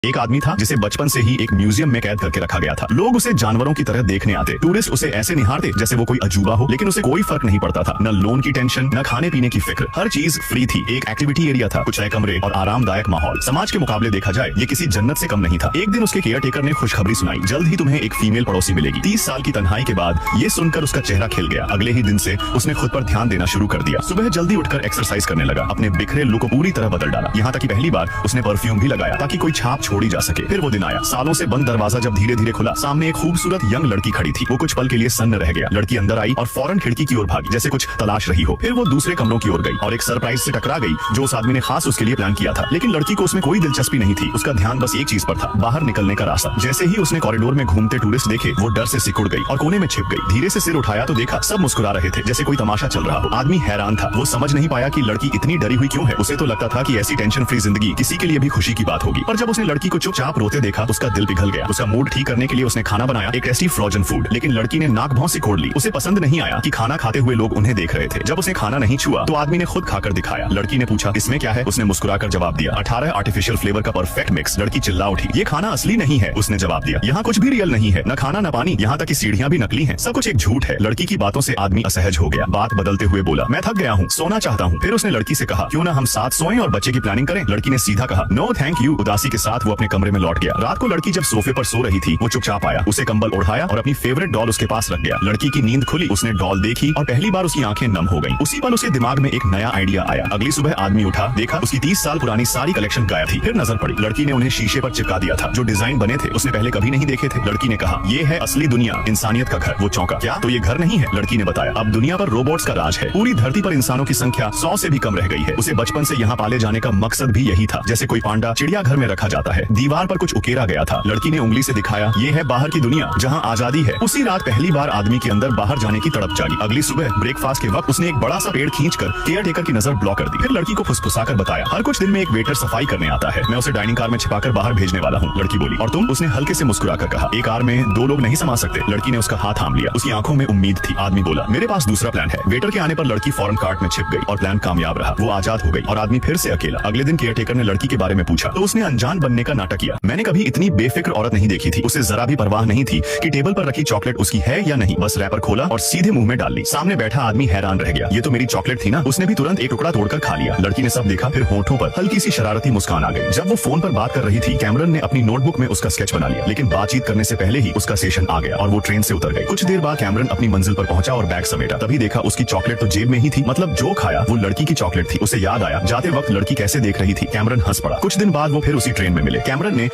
एक आदमी था जिसे बचपन से ही एक म्यूजियम में कैद करके रखा गया था। लोग उसे जानवरों की तरह देखने आते, टूरिस्ट उसे ऐसे निहारते जैसे वो कोई अजूबा हो, लेकिन उसे कोई फर्क नहीं पड़ता था। न लोन की टेंशन, न खाने पीने की फिक्र, हर चीज फ्री थी। एक एक्टिविटी एरिया था, कुछ नए कमरे और आरामदायक माहौल। समाज के मुकाबले देखा जाए ये किसी जन्नत से कम नहीं था। एक दिन उसके केयर टेकर ने खुशखबरी सुनाई, जल्द ही तुम्हें एक फीमेल पड़ोसी मिलेगी। 30 साल की तन्हाई के बाद ये सुनकर उसका चेहरा खिल गया। अगले ही दिन से उसने खुद पर ध्यान देना शुरू कर दिया। सुबह जल्दी उठकर एक्सरसाइज करने लगा, अपने बिखरे लुक को पूरी तरह बदल डाला। यहाँ तक कि पहली बार उसने परफ्यूम भी लगाया ताकि कोई छाप छोड़ी जा सके। फिर वो दिन आया, सालों से बंद दरवाजा जब धीरे धीरे खुला, सामने एक खूबसूरत यंग लड़की खड़ी थी। वो कुछ पल के लिए सन्न रह गया। लड़की अंदर आई और फौरन खिड़की की ओर भागी, जैसे कुछ तलाश रही हो। फिर वो दूसरे कमरों की ओर गई और एक सरप्राइज से टकरा गई जो उस आदमी ने खास उसके लिए प्लान किया था। लेकिन लड़की को उसमें कोई दिलचस्पी नहीं थी। उसका ध्यान बस एक चीज पर था, बाहर निकलने का रास्ता। जैसे ही उसने कॉरिडोर में घूमते टूरिस्ट देखे, वो डर से सिकुड़ गई और कोने में छिप गई। धीरे से सिर उठाया तो देखा सब मुस्कुरा रहे थे, जैसे कोई तमाशा चल रहा हो। आदमी हैरान था, वो समझ नहीं पाया कि लड़की इतनी डरी हुई क्यों है। उसे तो लगता था कि ऐसी टेंशन फ्री जिंदगी किसी के लिए भी खुशी की बात होगी। पर जब उसने लड़की को चुपचाप रोते देखा, उसका दिल पिघल गया। उसका मूड ठीक करने के लिए उसने खाना बनाया, एक टेस्टी फ्रोजन फूड। लेकिन लड़की ने नाक भौं सिकोड़ ली। उसे पसंद नहीं आया कि खाना खाते हुए लोग उन्हें देख रहे थे। जब उसने खाना नहीं छुआ तो आदमी ने खुद खाकर दिखाया। लड़की ने पूछा, इसमें क्या है? उसने मुस्कुराकर जवाब दिया, 18 आर्टिफिशियल फ्लेवर का परफेक्ट मिक्स। लड़की चिल्ला उठी, ये खाना असली नहीं है। उसने जवाब दिया, यहाँ कुछ भी रियल नहीं है, न खाना न पानी, यहाँ तक कि सीढ़ियाँ भी नकली हैं। सब कुछ एक झूठ है। लड़की की बातों से आदमी असहज हो गया। बात बदलते हुए बोला, मैं थक गया हूँ, सोना चाहता हूँ। फिर उसने लड़की से कहा, क्यों ना हम साथ सोएं और बच्चे की प्लानिंग करें? लड़की ने सीधा कहा, नो थैंक यू। उदासी के साथ वो अपने कमरे में लौट गया। रात को लड़की जब सोफे पर सो रही थी, वो चुपचाप आया, उसे कंबल ओढ़ाया और अपनी फेवरेट डॉल उसके पास रख गया। लड़की की नींद खुली, उसने डॉल देखी और पहली बार उसकी आंखें नम हो गईं। उसी पल उसके दिमाग में एक नया आइडिया आया। अगली सुबह आदमी उठा, देखा उसकी 30 साल पुरानी सारी कलेक्शन गायब थी। फिर नजर पड़ी, लड़की ने उन्हें शीशे पर चिपका दिया था। जो डिजाइन बने थे उसने पहले कभी नहीं देखे थे। लड़की ने कहा, ये है असली दुनिया, इंसानियत का घर। वो चौंका, क्या? तो ये घर नहीं है? लड़की ने बताया, अब दुनिया पर रोबोट्स का राज है। पूरी धरती पर इंसानों की संख्या 100 से भी कम रह गई है। उसे बचपन से यहाँ पाले जाने का मकसद भी यही था, जैसे कोई पांडा चिड़ियाघर में रखा जाता है। दीवार पर कुछ उकेरा गया था। लड़की ने उंगली से दिखाया, ये है बाहर की दुनिया जहाँ आजादी है। उसी रात पहली बार आदमी के अंदर बाहर जाने की तड़प जागी। अगली सुबह ब्रेकफास्ट के वक्त उसने एक बड़ा सा पेड़ खींचकर केयर टेकर की नजर ब्लॉक कर दी। फिर लड़की को फुसफुसाकर बताया, हर कुछ दिन में एक वेटर सफाई करने आता है, मैं उसे डाइनिंग कार में छिपाकर बाहर भेजने वाला हूँ। लड़की बोली, और तुम? उसने हल्के से मुस्कुराकर कहा, एक कार में 2 लोग नहीं समा सकते। लड़की ने उसका हाथ थाम लिया, उसकी आंखों में उम्मीद थी। आदमी बोला, मेरे पास दूसरा प्लान है। वेटर के आने पर लड़की फौरन कार्ट में छिप गई और प्लान कामयाब रहा। वो आजाद हो गई और आदमी फिर से अकेला। अगले दिन केयर टेकर ने लड़की के बारे में पूछा तो उसने अनजान बनने का नाटक किया। मैंने कभी इतनी बेफिक्र औरत नहीं देखी थी। उसे जरा भी परवाह नहीं थी कि टेबल पर रखी चॉकलेट उसकी है या नहीं। बस रैपर खोला और सीधे मुंह में डाल ली। सामने बैठा आदमी हैरान रह गया, ये तो मेरी चॉकलेट थी ना। उसने भी तुरंत एक टुकड़ा तोड़कर खा लिया। लड़की ने सब देखा, फिर होठों पर हल्की सी शरारती मुस्कान आ गई। जब वो फोन पर बात कर रही थी, कैमरन ने अपनी नोटबुक में उसका स्केच बना लिया। लेकिन बातचीत करने से पहले ही उसका सेशन आ गया और वो ट्रेन से उतर गई। कुछ देर बाद कैमरन अपनी मंजिल पर पहुंचा और बैग समेटा। तभी देखा उसकी चॉकलेट तो जेब में ही थी। मतलब जो खाया वो लड़की की चॉकलेट थी। उसे याद आया जाते वक्त लड़की कैसे देख रही थी। कैमरन हंस पड़ा। कुछ दिन बाद वो फिर उसी ट्रेन में मिले। कैमरन ने